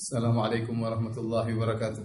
Assalamualaikum warahmatullahi wabarakatuh.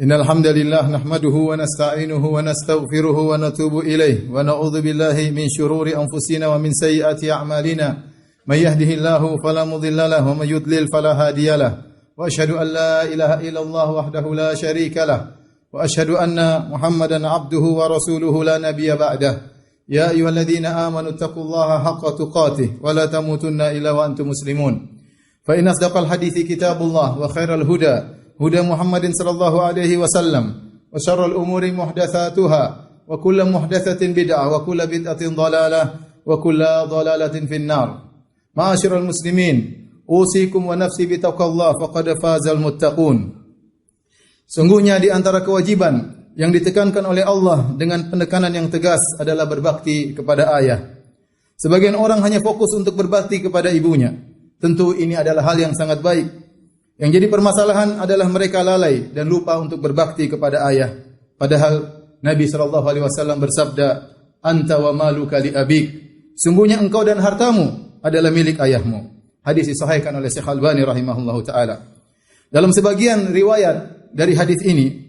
Innal hamdalillah nahmaduhu wa nasta'inuhu wa nastaghfiruhu wa natubu ilayh wa na'udzu billahi min shururi anfusina wa min sayyiati a'malina. May yahdihillahu fala mudilla lahu wa may yudlil fala hadiyalah. Wa asyhadu an la ilaha illallah wahdahu la syarika lah wa asyhadu anna Muhammadan 'abduhu wa rasuluhu la nabiyya ba'dah. Ya ayyuhalladzina amanu taqullaha haqqa tuqatih wa la tamutunna illa wa antum muslimun. Fa inna asdaqal hadithi kitabullah wa khairal huda huda Muhammadin sallallahu alaihi wasallam wa syarrul umuri muhdatsatuha wa kullu muhdatsatin bid'ah wa kullu bid'atin dhalalah wa kullu dhalalatin finnar. Ma'asyiral muslimin, usikum wa nafsi bitaqwallah faqad fazal muttaqun. Sungguhnya di antara kewajiban yang ditekankan oleh Allah dengan penekanan yang tegas adalah berbakti kepada ayah. Sebagian orang hanya fokus untuk berbakti kepada ibunya. Tentu ini adalah hal yang sangat baik. Yang jadi permasalahan adalah mereka lalai dan lupa untuk berbakti kepada ayah. Padahal Nabi SAW bersabda, "Anta wa maluka li abik." Sungguhnya engkau dan hartamu adalah milik ayahmu. Hadis disahihkan oleh Syekh Albani rahimahullahu taala. Dalam sebagian riwayat dari hadis ini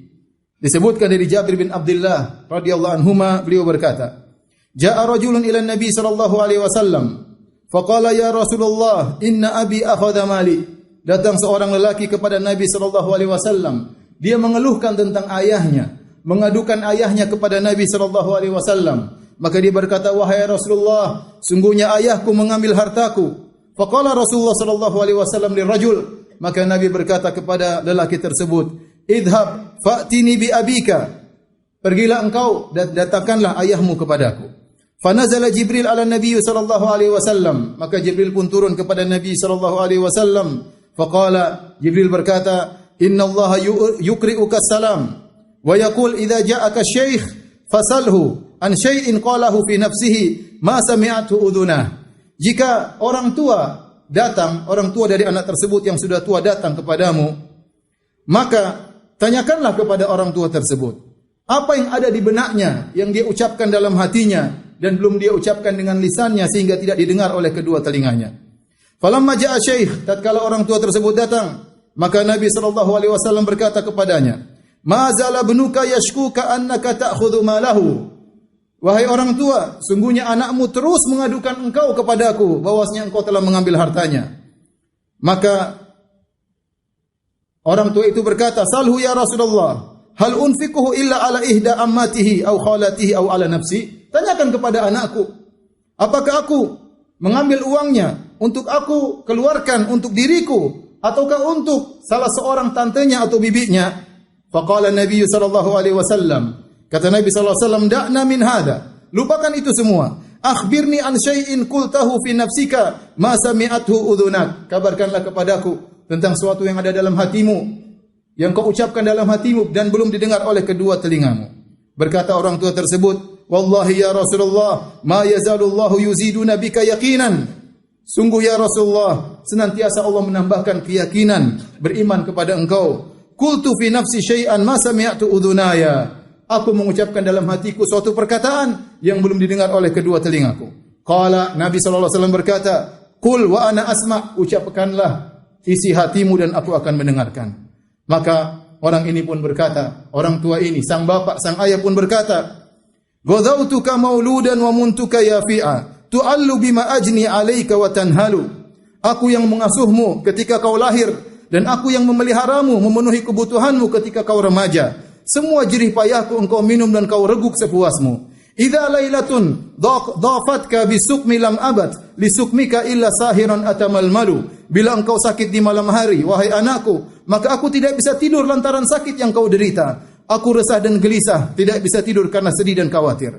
disebutkan dari Jabir bin Abdullah radhiyallahu anhuma, beliau berkata, "Ja'a rajulun ila Nabi sallallahu alaihi wasallam, faqala ya Rasulullah, inna abi akhadha mali." Datang seorang lelaki kepada Nabi sallallahu alaihi wasallam. Dia mengeluhkan tentang ayahnya, mengadukan ayahnya kepada Nabi sallallahu alaihi wasallam. Maka dia berkata, "Wahai Rasulullah, sungguhnya ayahku mengambil hartaku." Faqala Rasulullah sallallahu alaihi wasallam lirajul, maka Nabi berkata kepada lelaki tersebut, "Idhab fa'tini bi abika." Pergilah engkau dan datangkanlah ayahmu kepadaku. Fanazala Jibril ala Nabi sallallahu alaihi wasallam. Maka Jibril pun turun kepada Nabi sallallahu alaihi wasallam. Faqala, Jibril berkata, "Inna Allah yukri'uka salam wa yaqul idza ja'aka syekh fasalhu an syai'in qalahu fi nafsihi ma sami'athu udhunah." Jika orang tua dari anak tersebut yang sudah tua datang kepadamu, maka tanyakanlah kepada orang tua tersebut apa yang ada di benaknya yang dia ucapkan dalam hatinya dan belum dia ucapkan dengan lisannya sehingga tidak didengar oleh kedua telinganya. Falamma ja'a syekh, tatkala orang tua tersebut datang, maka Nabi sallallahu alaihi wasallam berkata kepadanya, "Ma zala ibnuka yashkuka annaka ta'khudhu malahu." Wahai orang tua, sungguhnya anakmu terus mengadukan engkau kepadaku bahwasanya engkau telah mengambil hartanya. Maka orang tua itu berkata, "Salhu ya Rasulullah, hal unfiquhu illa ala ihda ammatihi aw khalatihi aw ala nafsi?" Tanyakan kepada anakku, apakah aku mengambil uangnya untuk aku keluarkan untuk diriku ataukah untuk salah seorang tantenya atau bibinya? Faqala Nabi sallallahu alaihi wasallam, kata Nabi sallallahu alaihi wasallam, "Da'na min hadha." Lupakan itu semua. "Akhbirni an syai'in qultahu fi nafsika ma sami'athu udhunak." Kabarkanlah kepadaku tentang sesuatu yang ada dalam hatimu, yang kau ucapkan dalam hatimu dan belum didengar oleh kedua telingamu. Berkata orang tua tersebut, "Wallahi ya Rasulullah, ma yazalullahu yuziduna bika yaqinan." Sungguh ya Rasulullah, senantiasa Allah menambahkan keyakinan beriman kepada engkau. "Qultu fi nafsi syai'an ma sami'tu udhunaya." Aku mengucapkan dalam hatiku suatu perkataan yang belum didengar oleh kedua telingaku. Qala, Nabi sallallahu alaihi wasallam berkata, "Qul wa ana asma'." Ucapkanlah isi hatimu dan aku akan mendengarkan. Maka orang ini pun berkata, orang tua ini, sang bapak, sang ayah pun berkata, "Ghadautuka mauludan wa muntuka yafi'a, tu'allu bima ajni 'alaika wa tanhalu." Aku yang mengasuhmu ketika kau lahir dan aku yang memeliharamu, memenuhi kebutuhanmu ketika kau remaja. Semua jerih payahku engkau minum dan kau reguk sepuasmu. Idza lailatun dhafatka bisukmi lam abad lisukmika illa sahiran atamal malu. Bila engkau sakit di malam hari, wahai anakku, maka aku tidak bisa tidur lantaran sakit yang kau derita. Aku resah dan gelisah, tidak bisa tidur karena sedih dan khawatir.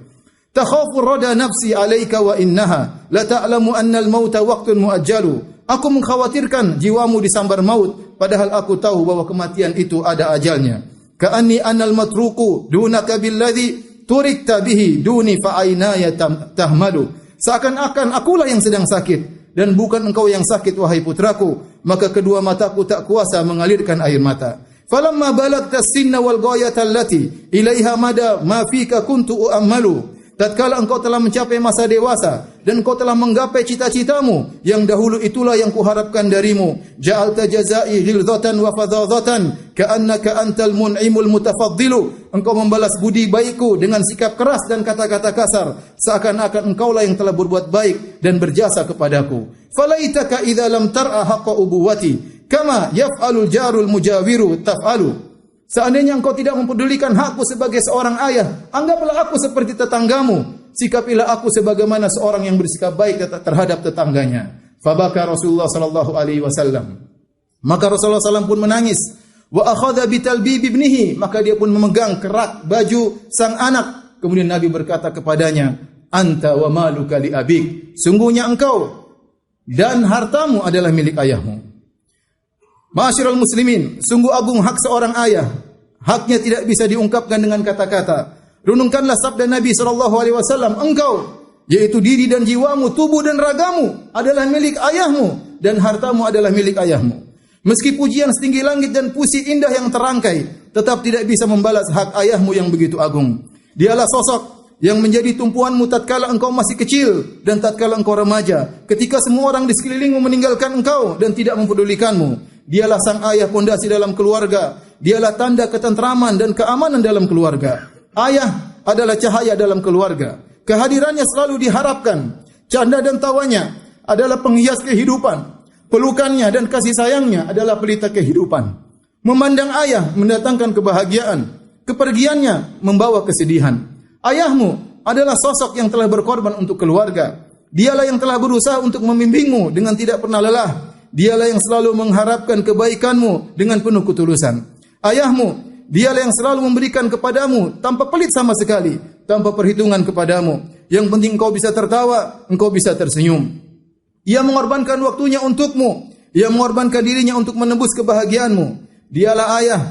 Takhafu rada nafsi alaika wa innaha la ta'lamu anna al-mauta waqtun muajjalu. Aku mengkhawatirkan jiwamu disambar maut, padahal aku tahu bahwa kematian itu ada ajalnya. Ka'anni anal matruku dunaka billadhi turikta bihi duni fa aynaya tahmalu. Seakan-akan akulah yang sedang sakit dan bukan engkau yang sakit wahai putraku, maka kedua mataku tak kuasa mengalirkan air mata. Falamma balagta as-sinna wal ghayata allati ilaiha mada ma fika kuntu u'ammalu. tatkala engkau telah mencapai masa dewasa dan engkau telah menggapai cita-citamu yang dahulu, itulah yang kuharapkan darimu. Ja'alta jazai ghilzatan wa fadhadhatan ka'annaka antal mun'imul mutafaddilu. Engkau membalas budi baikku dengan sikap keras dan kata-kata kasar, seakan-akan engkaulah yang telah berbuat baik dan berjasa kepadaku. Falaitaka idza lam tar'a haqqa ubuwati kama yaf'alul jarul mujawiru taf'alu. Seandainya engkau tidak mempedulikan hakku sebagai seorang ayah, anggaplah aku seperti tetanggamu. Sikapilah aku sebagaimana seorang yang bersikap baik terhadap tetangganya. Fabaka Rasulullah sallallahu alaihi wasallam. Maka Rasulullah SAW pun menangis. Wa akhadha bitalbib ibnihi, maka dia pun memegang kerak baju sang anak. Kemudian Nabi berkata kepadanya, anta wa maluka li abik. Sungguhnya engkau dan hartamu adalah milik ayahmu. Ma'asyiral muslimin, sungguh agung hak seorang ayah. Haknya tidak bisa diungkapkan dengan kata-kata. Renungkanlah sabda Nabi SAW, engkau, yaitu diri dan jiwamu, tubuh dan ragamu adalah milik ayahmu, dan hartamu adalah milik ayahmu. Meski pujian setinggi langit dan puisi indah yang terangkai, tetap tidak bisa membalas hak ayahmu yang begitu agung. Dialah sosok yang menjadi tumpuanmu tatkala engkau masih kecil dan tatkala engkau remaja, ketika semua orang di sekelilingmu meninggalkan engkau dan tidak mempedulikanmu. Dialah sang ayah pondasi dalam keluarga. Dialah tanda ketentraman dan keamanan dalam keluarga. Ayah adalah cahaya dalam keluarga. Kehadirannya selalu diharapkan. Canda dan tawanya adalah penghias kehidupan. Pelukannya dan kasih sayangnya adalah pelita kehidupan. Memandang ayah mendatangkan kebahagiaan. Kepergiannya membawa kesedihan. Ayahmu adalah sosok yang telah berkorban untuk keluarga. Dialah yang telah berusaha untuk membimbingmu dengan tidak pernah lelah. Dialah yang selalu mengharapkan kebaikanmu dengan penuh ketulusan. Ayahmu, dialah yang selalu memberikan kepadamu tanpa pelit sama sekali, tanpa perhitungan kepadamu. Yang penting engkau bisa tertawa, engkau bisa tersenyum. Ia mengorbankan waktunya untukmu. Ia mengorbankan dirinya untuk menembus kebahagiaanmu. Dialah ayah.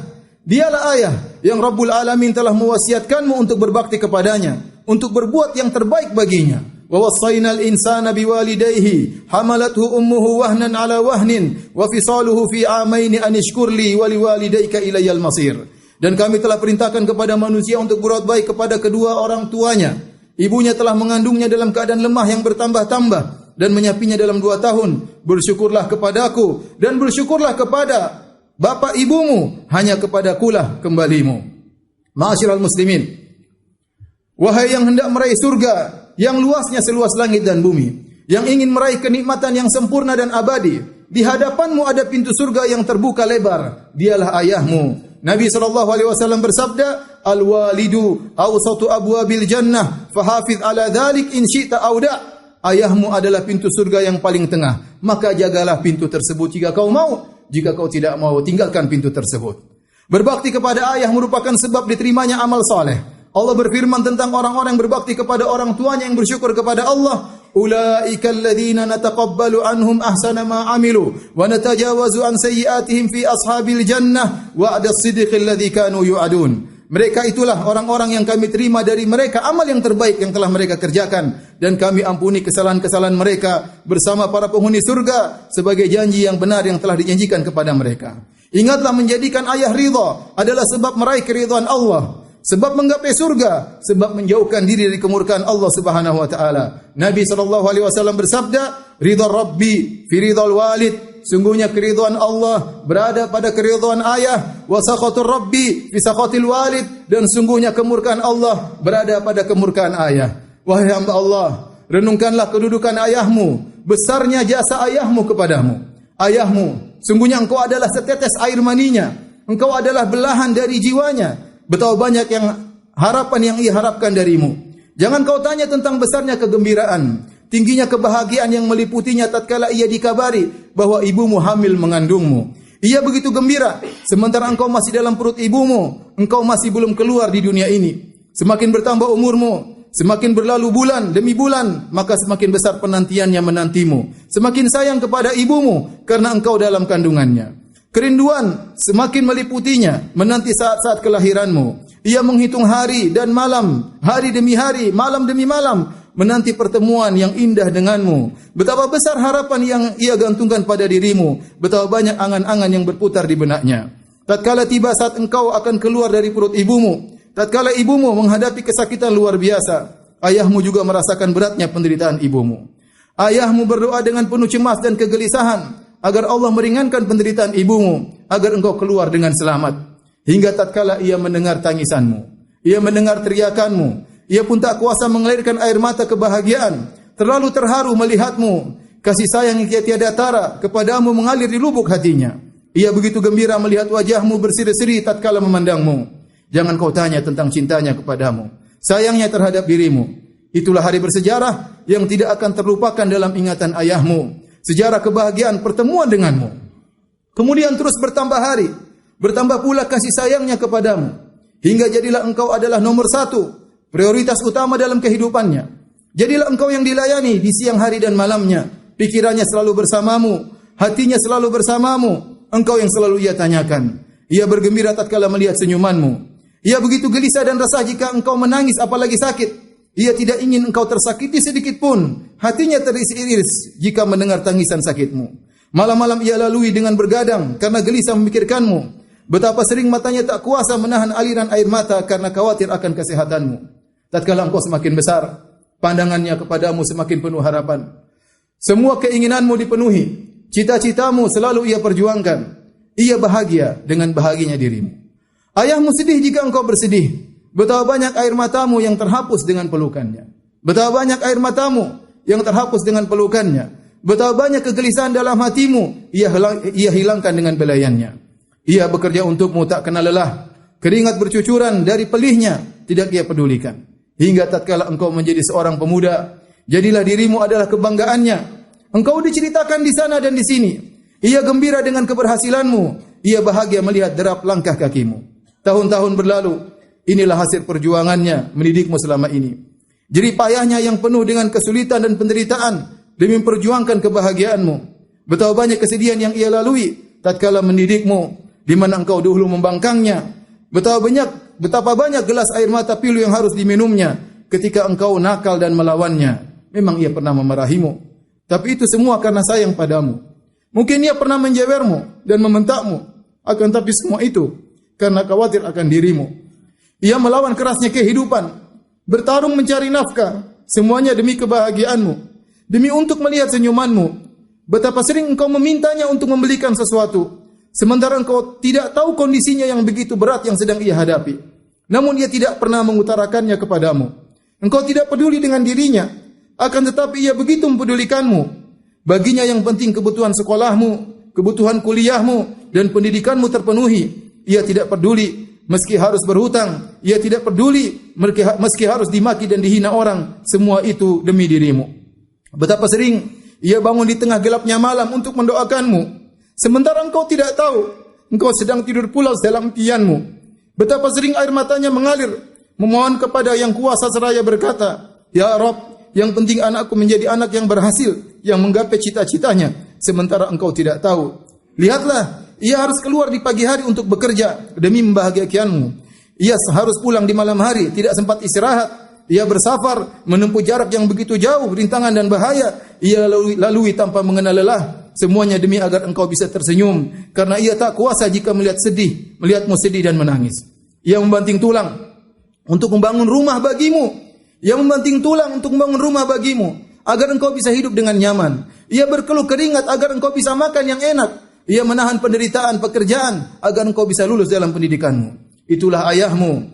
Dialah ayah yang Rabbul Alamin telah mewasiatkanmu untuk berbakti kepadanya, untuk berbuat yang terbaik baginya. Wa wassaynal insana biwalidayhi hamalathu ummuhu wahnan ala wahnin wa fisaluhu fi amaini an ishkur li wa liwalidayka ilayyal masir. Dan kami telah perintahkan kepada manusia untuk berbuat baik kepada kedua orang tuanya. Ibunya telah mengandungnya dalam keadaan lemah yang bertambah-tambah dan menyapinya dalam 2 tahun. Bersyukurlah kepadaku dan bersyukurlah kepada bapa ibumu, hanya kepadakulah kembalimu. Ma'asyiral muslimin, wahai yang hendak meraih surga yang luasnya seluas langit dan bumi, yang ingin meraih kenikmatan yang sempurna dan abadi, di hadapanmu ada pintu surga yang terbuka lebar. Dialah ayahmu. Nabi SAW bersabda, al-walidu awsatu abwabil jannah fahafiz ala dhalik in syi'ta awda. Ayahmu adalah pintu surga yang paling tengah, maka jagalah pintu tersebut jika kau mau. Jika kau tidak mau, tinggalkan pintu tersebut. Berbakti kepada ayah merupakan sebab diterimanya amal saleh. Allah berfirman tentang orang-orang yang berbakti kepada orang tuanya yang bersyukur kepada Allah. Ulaika alladzina nataqabbalu anhum ahsana ma amilu wa natajawazu an sayyi'atihim fi ashabil jannah wa'da as-sidqi alladzi kanu yu'adun. Mereka itulah orang-orang yang kami terima dari mereka amal yang terbaik yang telah mereka kerjakan, dan kami ampuni kesalahan-kesalahan mereka bersama para penghuni surga sebagai janji yang benar yang telah dijanjikan kepada mereka. Ingatlah, menjadikan ayah ridha adalah sebab meraih keridhaan Allah, sebab menggapai surga, sebab menjauhkan diri dari kemurkaan Allah Subhanahu wa taala. Nabi SAW bersabda, ridha Rabbi fi ridhal walid. Sungguhnya keridhaan Allah berada pada keridhaan ayah, wa sakhatur Rabbi fi sakhatil walid, dan sungguhnya kemurkaan Allah berada pada kemurkaan ayah. Wahai hamba Allah, renungkanlah kedudukan ayahmu, besarnya jasa ayahmu kepadamu. Ayahmu, sungguhnya engkau adalah setetes air maninya, engkau adalah belahan dari jiwanya. Betapa banyak yang harapan yang ia harapkan darimu. Jangan kau tanya tentang besarnya kegembiraan, tingginya kebahagiaan yang meliputinya tatkala ia dikabari bahwa ibumu hamil mengandungmu. Ia begitu gembira, sementara engkau masih dalam perut ibumu, engkau masih belum keluar di dunia ini. Semakin bertambah umurmu, semakin berlalu bulan demi bulan, maka semakin besar penantiannya menantimu. Semakin sayang kepada ibumu karena engkau dalam kandungannya. Kerinduan semakin meliputinya menanti saat-saat kelahiranmu. Ia menghitung hari dan malam, hari demi hari, malam demi malam, menanti pertemuan yang indah denganmu. Betapa besar harapan yang ia gantungkan pada dirimu, betapa banyak angan-angan yang berputar di benaknya. Tatkala tiba saat engkau akan keluar dari perut ibumu, tatkala ibumu menghadapi kesakitan luar biasa, ayahmu juga merasakan beratnya penderitaan ibumu. Ayahmu berdoa dengan penuh cemas dan kegelisahan agar Allah meringankan penderitaan ibumu, agar engkau keluar dengan selamat. Hingga tatkala ia mendengar tangisanmu, ia mendengar teriakanmu, ia pun tak kuasa mengalirkan air mata kebahagiaan, terlalu terharu melihatmu. Kasih sayang yang tiada tara kepadamu mengalir di lubuk hatinya. Ia begitu gembira melihat wajahmu berseri-seri tatkala memandangmu. Jangan kau tanya tentang cintanya kepadamu, sayangnya terhadap dirimu. Itulah hari bersejarah yang tidak akan terlupakan dalam ingatan ayahmu. Sejarah kebahagiaan pertemuan denganmu. Kemudian terus bertambah hari, bertambah pula kasih sayangnya kepadamu. Hingga jadilah engkau adalah nomor satu, prioritas utama dalam kehidupannya. Jadilah engkau yang dilayani di siang hari dan malamnya. Pikirannya selalu bersamamu, hatinya selalu bersamamu. Engkau yang selalu ia tanyakan. Ia bergembira tatkala melihat senyumanmu. Ia begitu gelisah dan resah jika engkau menangis apalagi sakit. Ia tidak ingin engkau tersakiti sedikit pun. Hatinya teriris-iris jika mendengar tangisan sakitmu. Malam-malam ia lalui dengan bergadang karena gelisah memikirkanmu. Betapa sering matanya tak kuasa menahan aliran air mata karena khawatir akan kesehatanmu. Tatkala engkau semakin besar, pandangannya kepadamu semakin penuh harapan. Semua keinginanmu dipenuhi, cita-citamu selalu ia perjuangkan. Ia bahagia dengan bahagianya dirimu. Ayahmu sedih jika engkau bersedih. Betapa banyak air matamu yang terhapus dengan pelukannya. Betapa banyak air matamu yang terhapus dengan pelukannya. Betapa banyak kegelisahan dalam hatimu ia hilangkan dengan belayannya. Ia bekerja untukmu tak kenal lelah. Keringat bercucuran dari pelihnya tidak ia pedulikan. Hingga tatkala engkau menjadi seorang pemuda, jadilah dirimu adalah kebanggaannya. Engkau diceritakan di sana dan di sini. Ia gembira dengan keberhasilanmu. Ia bahagia melihat derap langkah kakimu. Tahun-tahun berlalu. Inilah hasil perjuangannya mendidikmu selama ini. Jerih payahnya yang penuh dengan kesulitan dan penderitaan demi memperjuangkan kebahagiaanmu. Betapa banyak kesedihan yang ia lalui tatkala mendidikmu, di mana engkau dahulu membangkangnya. Betapa banyak gelas air mata pilu yang harus diminumnya ketika engkau nakal dan melawannya. Memang ia pernah memarahimu, tapi itu semua karena sayang padamu. Mungkin ia pernah menjewermu dan membentakmu, akan tapi semua itu karena khawatir akan dirimu. Ia melawan kerasnya kehidupan, bertarung mencari nafkah, semuanya demi kebahagiaanmu, demi untuk melihat senyumanmu. Betapa sering engkau memintanya untuk membelikan sesuatu, sementara engkau tidak tahu kondisinya yang begitu berat yang sedang ia hadapi. Namun ia tidak pernah mengutarakannya kepadamu. Engkau tidak peduli dengan dirinya, akan tetapi ia begitu mempedulikanmu. Baginya yang penting kebutuhan sekolahmu, kebutuhan kuliahmu, dan pendidikanmu terpenuhi. Ia tidak peduli. Meski harus berhutang, ia tidak peduli. Meski harus dimaki dan dihina orang, semua itu demi dirimu. Betapa sering ia bangun di tengah gelapnya malam untuk mendoakanmu, sementara engkau tidak tahu, engkau sedang tidur pulas dalam impianmu. Betapa sering air matanya mengalir, memohon kepada yang kuasa seraya berkata, Ya Rabb, yang penting anakku menjadi anak yang berhasil, yang menggapai cita-citanya, sementara engkau tidak tahu. Lihatlah, ia harus keluar di pagi hari untuk bekerja demi membahagiakanmu. Ia harus pulang di malam hari, tidak sempat istirahat. Ia bersafar, menempuh jarak yang begitu jauh, rintangan dan bahaya. Ia lalui tanpa mengenal lelah. Semuanya demi agar engkau bisa tersenyum. Karena ia tak kuasa jika melihatmu sedih dan menangis. Ia membanting tulang untuk membangun rumah bagimu. Ia membanting tulang untuk membangun rumah bagimu, agar engkau bisa hidup dengan nyaman. Ia berkeluh keringat agar engkau bisa makan yang enak. Ia menahan penderitaan pekerjaan agar engkau bisa lulus dalam pendidikanmu. Itulah ayahmu,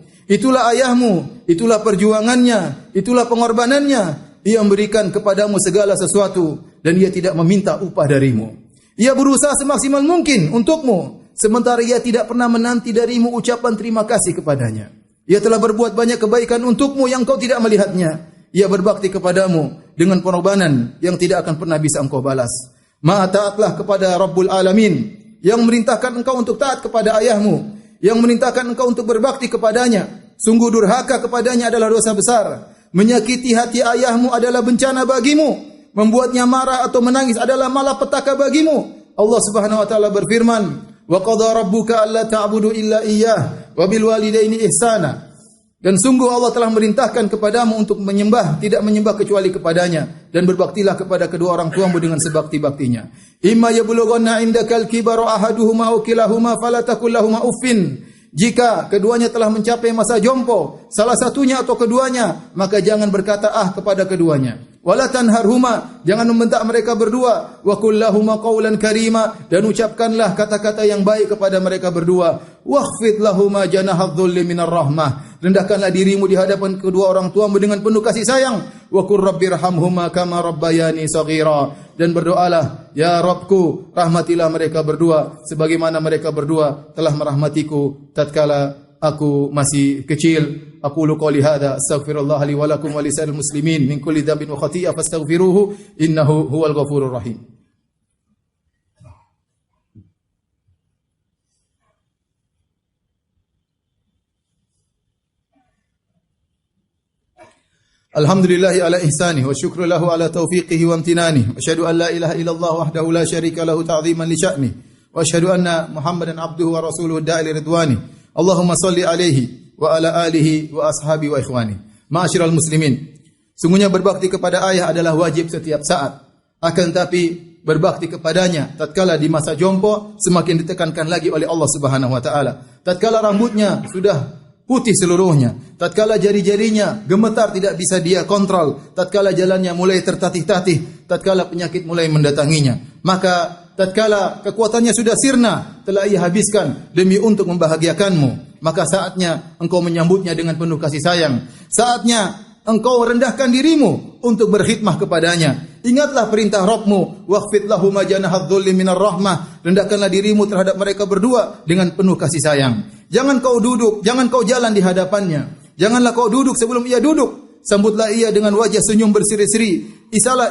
itulah perjuangannya, itulah pengorbanannya. Ia memberikan kepadamu segala sesuatu dan ia tidak meminta upah darimu. Ia berusaha semaksimal mungkin untukmu, sementara ia tidak pernah menanti darimu ucapan terima kasih kepadanya. Ia telah berbuat banyak kebaikan untukmu yang kau tidak melihatnya. Ia berbakti kepadamu dengan pengorbanan yang tidak akan pernah bisa engkau balas. Maha taatlah kepada Rabbul Alamin yang memerintahkan engkau untuk taat kepada ayahmu, yang memerintahkan engkau untuk berbakti kepadanya. Sungguh durhaka kepadanya adalah dosa besar. Menyakiti hati ayahmu adalah bencana bagimu. Membuatnya marah atau menangis adalah malapetaka bagimu. Allah Subhanahu wa taala berfirman, "Wa qadha rabbuka alla ta'budu illa iyyah wa bil walidaini ihsana." Dan sungguh Allah telah merintahkan kepadamu untuk tidak menyembah kecuali kepadanya, dan berbaktilah kepada kedua orang tuamu dengan sebakti-baktinya. Imma yablughanna indakal kibara ahaduhuma aw kilahuma fala taqul lahumu uffin. Jika keduanya telah mencapai masa jompo, salah satunya atau keduanya, maka jangan berkata kepada keduanya. Wala tanharhuma, jangan membentak mereka berdua. Wa qul lahuma qawlan karima, dan ucapkanlah kata-kata yang baik kepada mereka berdua. Wakhfid lahuma janahadh-dhulli minar rahmah, rendahkanlah dirimu di hadapan kedua orang tuamu dengan penuh kasih sayang. Wa qur rabbirhamhuma kama rabbayani shaghira, dan berdoalah, ya Rabbku, rahmatilah mereka berdua sebagaimana mereka berdua telah merahmatiku tatkala aku masih kecil. Aqulu qouli hadza astaghfirullah li wa lakum wa lisa'il muslimin min kulli dhanbin wa khati'ah fastaghfiruhu innahu huwal ghafurur rahim. Alhamdulillahi ala ihsanihi wa syukru lahu ala taufiqihi wa amtinanihi. Asyhadu an la ilaha illallah wahdahu la syarika lahu ta'ziman li sya'nihi. Wa asyhadu anna Muhammadan abduhu wa rasuluhu da'i li ridwani. Allahumma salli alaihi wa ala alihi wa ashabi wa ikhwani. Ma'asyiral muslimin, sungguhnya berbakti kepada ayah adalah wajib setiap saat. Akan tapi berbakti kepadanya tatkala di masa jompo semakin ditekankan lagi oleh Allah Subhanahu wa taala. Tatkala rambutnya sudah putih seluruhnya, tatkala jari-jarinya gemetar tidak bisa dia kontrol, tatkala jalannya mulai tertatih-tatih, tatkala penyakit mulai mendatanginya, maka tatkala kekuatannya sudah sirna, telah ia habiskan demi untuk membahagiakanmu, maka saatnya engkau menyambutnya dengan penuh kasih sayang. Saatnya engkau rendahkan dirimu untuk berkhidmah kepadanya. Ingatlah perintah Rabbmu, waqfid lahum janahadh-dhulli minar rahmah, rendahkanlah dirimu terhadap mereka berdua dengan penuh kasih sayang. Jangan kau duduk, jangan kau jalan di hadapannya. Janganlah kau duduk sebelum ia duduk. Sambutlah ia dengan wajah senyum berseri-seri. Isilah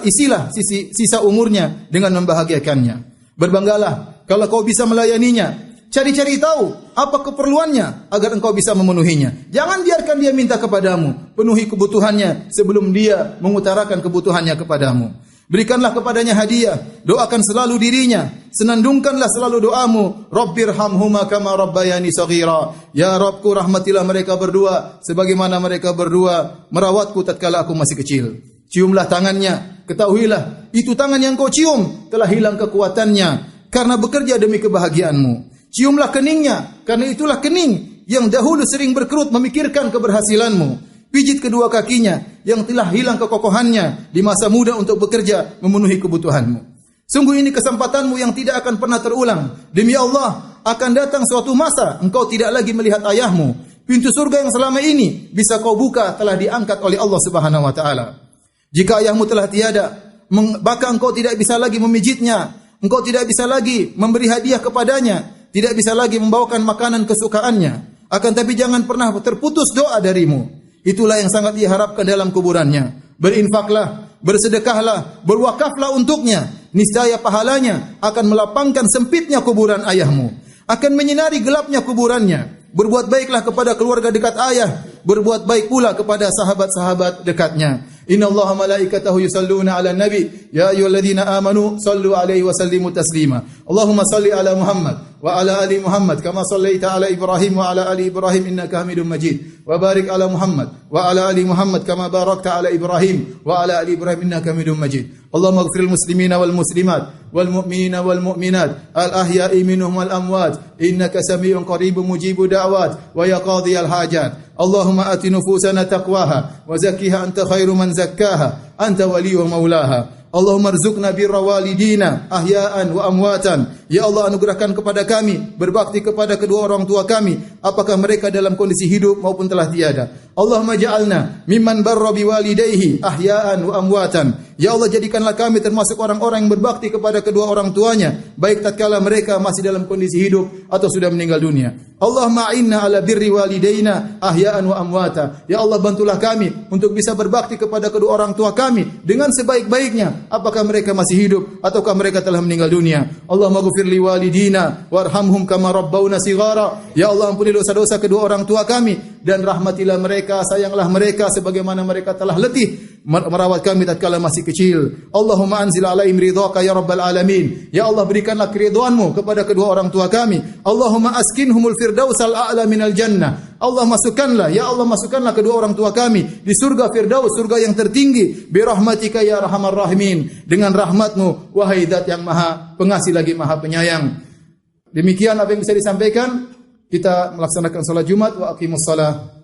sisa umurnya dengan membahagiakannya. Berbanggalah kalau kau bisa melayaninya. Cari-cari tahu apa keperluannya agar engkau bisa memenuhinya. Jangan biarkan dia minta kepadamu. Penuhi kebutuhannya sebelum dia mengutarakan kebutuhannya kepadamu. Berikanlah kepadanya hadiah. Doakan selalu dirinya. Senandungkanlah selalu doamu. Rabbirhamhuma kama rabbayani shaghira. Ya Rabbku, rahmatilah mereka berdua sebagaimana mereka berdua merawatku tatkala aku masih kecil. Ciumlah tangannya. Ketahuilah, itu tangan yang kau cium telah hilang kekuatannya karena bekerja demi kebahagiaanmu. Ciumlah keningnya, karena itulah kening yang dahulu sering berkerut memikirkan keberhasilanmu. Pijit kedua kakinya yang telah hilang kekokohannya di masa muda untuk bekerja memenuhi kebutuhanmu. Sungguh ini kesempatanmu yang tidak akan pernah terulang. Demi Allah, akan datang suatu masa engkau tidak lagi melihat ayahmu. Pintu surga yang selama ini bisa kau buka telah diangkat oleh Allah Subhanahu wa taala. Jika ayahmu telah tiada, maka engkau tidak bisa lagi memijitnya, engkau tidak bisa lagi memberi hadiah kepadanya, tidak bisa lagi membawakan makanan kesukaannya. Akan tapi jangan pernah terputus doa darimu. Itulah yang sangat diharapkan dalam kuburannya. Berinfaklah, bersedekahlah, berwakaflah untuknya. Niscaya pahalanya akan melapangkan sempitnya kuburan ayahmu, akan menyinari gelapnya kuburannya. Berbuat baiklah kepada keluarga dekat ayah, berbuat baik pula kepada sahabat-sahabat dekatnya. Innallaha malaikatahu yusalluna 'alan nabi ya ayyuhalladzina amanu sallu 'alaihi wa sallimu taslima. Allahumma salli 'ala Muhammad wa 'ala ali Muhammad kama sallaita 'ala Ibrahim wa 'ala ali Ibrahim innaka Hamidum Majid. Wa barik 'ala Muhammad wa 'ala ali Muhammad kama barakta 'ala Ibrahim wa 'ala ali Ibrahim innaka Hamidum Majid. Allahumma ighfiril muslimina wal muslimat wal mu'minina wal mu'minat al ahya'i minhum wal amwat innaka samii'un qaribun mujibud da'wat wa ya qadhiyal hajat. Allahumma ati nufusana taqwaha wa zakkiha anta khairu man zakkaha anta waliyyu wa maulaha. Allahumma rzuqna birra walidina ahya'an wa amwatan. Ya Allah, anugerahkan kepada kami berbakti kepada kedua orang tua kami, apakah mereka dalam kondisi hidup maupun telah tiada. Allahumma ja'alna mimman barra biwalidayhi ahya'an wa amwatan. Ya Allah, jadikanlah kami termasuk orang-orang yang berbakti kepada kedua orang tuanya, baik tatkala mereka masih dalam kondisi hidup atau sudah meninggal dunia. Allahumma a'inna ala birri walidayna ahya'an wa amwata. Ya Allah, bantulah kami untuk bisa berbakti kepada kedua orang tua kami dengan sebaik-baiknya, apakah mereka masih hidup ataukah mereka telah meninggal dunia. Allahumma ghfir li walidina warhamhum kama rabbawna shighara. Ya Allah, ampuni dosa-dosa kedua orang tua kami dan rahmatilah mereka, sayanglah mereka sebagaimana mereka telah letih merawat kami tatkala masih kecil. Allahumma anzil alaihim ridhaka ya rabbal alamin. Ya Allah, berikanlah keridhaanmu kepada kedua orang tua kami. Allahumma askinhumul firdausal a'la minal jannah. Allah masukkanlah, ya Allah masukkanlah kedua orang tua kami di surga firdaus, surga yang tertinggi. Bi rahmatika ya arhamar rahimin. Dengan rahmatmu wahai zat yang maha pengasih lagi maha penyayang. Demikian apa yang bisa disampaikan. kita melaksanakan salat Jumat wa aqimus shalah.